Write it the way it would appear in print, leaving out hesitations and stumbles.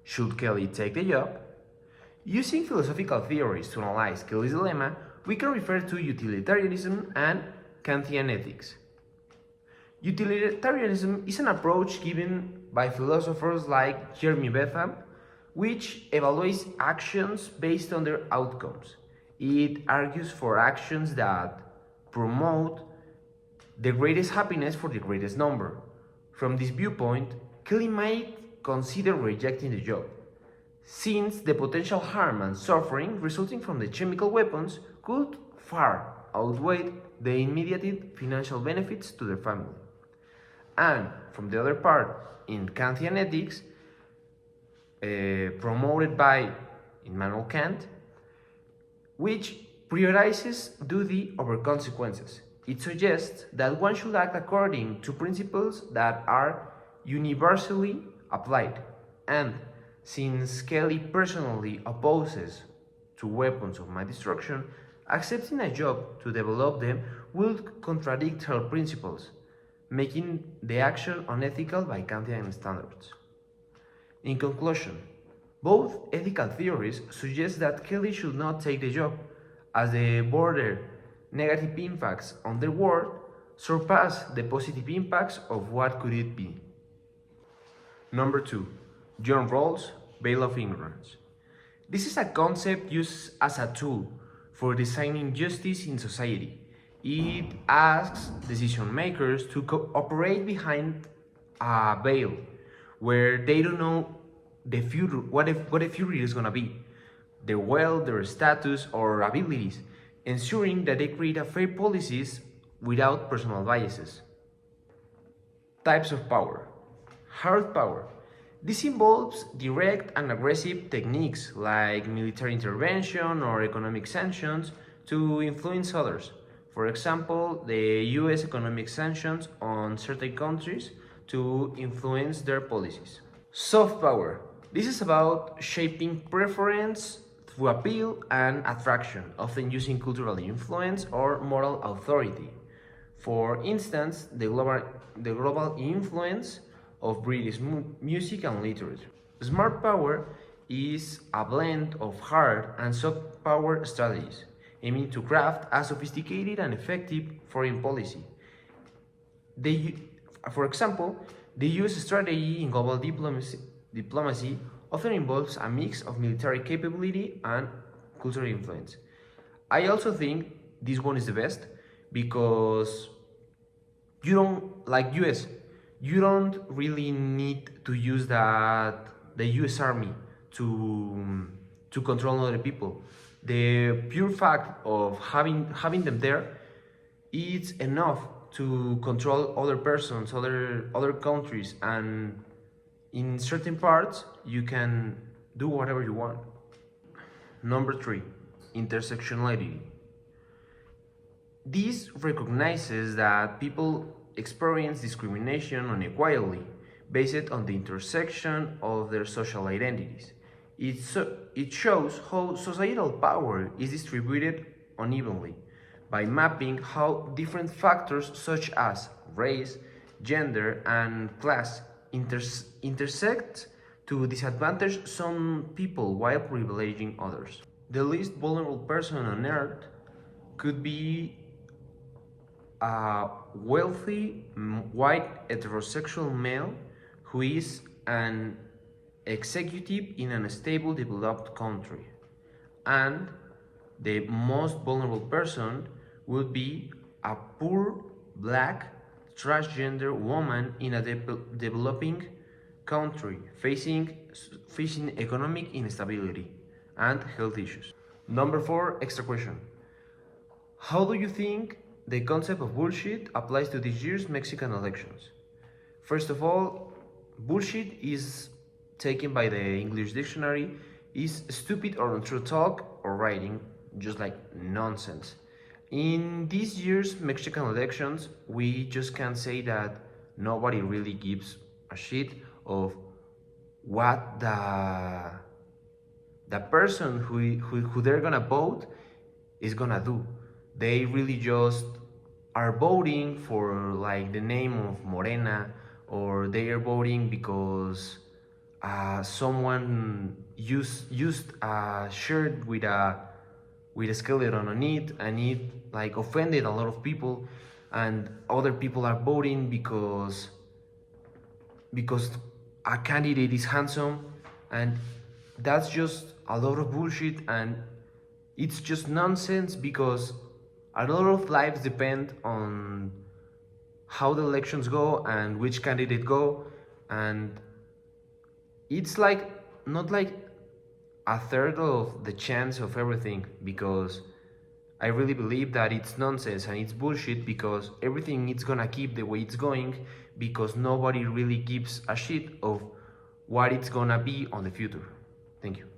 Should Kelly take the job? Using philosophical theories to analyze Kelly's dilemma, we can refer to utilitarianism and Kantian ethics. Utilitarianism is an approach given by philosophers like Jeremy Bentham, which evaluates actions based on their outcomes. It argues for actions that promote the greatest happiness for the greatest number. From this viewpoint, Kelly might consider rejecting the job, since the potential harm and suffering resulting from the chemical weapons could far outweigh the immediate financial benefits to their family. And from the other part, in Kantian ethics, promoted by Immanuel Kant, which prioritizes duty over consequences. It suggests that one should act according to principles that are universally applied. And since Kelly personally opposes to weapons of mass destruction, accepting a job to develop them would contradict her principles, making the action unethical by Kantian standards. In conclusion, both ethical theories suggest that Kelly should not take the job, as the broader negative impacts on the world surpass the positive impacts of what could it be. Number 2. John Rawls, Veil of Ignorance. This is a concept used as a tool for designing justice in society. It asks decision makers to operate behind a veil where they don't know the future, what the future is gonna be, their wealth, their status, or abilities, ensuring that they create a fair policies without personal biases. Types of power. Hard power. This involves direct and aggressive techniques like military intervention or economic sanctions to influence others. For example, the US economic sanctions on certain countries to influence their policies. Soft power. This is about shaping preference through appeal and attraction, often using cultural influence or moral authority. For instance, the global influence of British music and literature. Smart power is a blend of hard and soft power strategies, aiming to craft a sophisticated and effective foreign policy. For example, the US strategy in global diplomacy often involves a mix of military capability and cultural influence. I also think this one is the best because you don't, like US, you don't really need to use the US Army to control other people. The pure fact of having them there is enough to control other persons, other countries, and in certain parts you can do whatever you want. Number 3, intersectionality. This recognizes that people experience discrimination unequally based on the intersection of their social identities. It shows how societal power is distributed unevenly by mapping how different factors such as race, gender, and class intersect to disadvantage some people while privileging others. The least vulnerable person on earth could be a wealthy white heterosexual male who is an executive in an stable developed country, and the most vulnerable person would be a poor black transgender woman in a developing country facing economic instability and health issues. Number 4, extra question. How do you think the concept of bullshit applies to this year's Mexican elections? First of all, bullshit is taken by the English dictionary is stupid or untrue talk or writing, just like nonsense. In this year's Mexican elections, we just can say that nobody really gives a shit of what the person who they're gonna vote is gonna do. They really just are voting for like the name of Morena, or they are voting because someone used a shirt with a skeleton on it, and it like offended a lot of people, and other people are voting because a candidate is handsome, and that's just a lot of bullshit, and it's just nonsense because a lot of lives depend on how the elections go and which candidate go, and it's like not like a third of the chance of everything, because I really believe that it's nonsense and it's bullshit, because everything is gonna keep the way it's going, because nobody really gives a shit of what it's gonna be on the future. Thank you.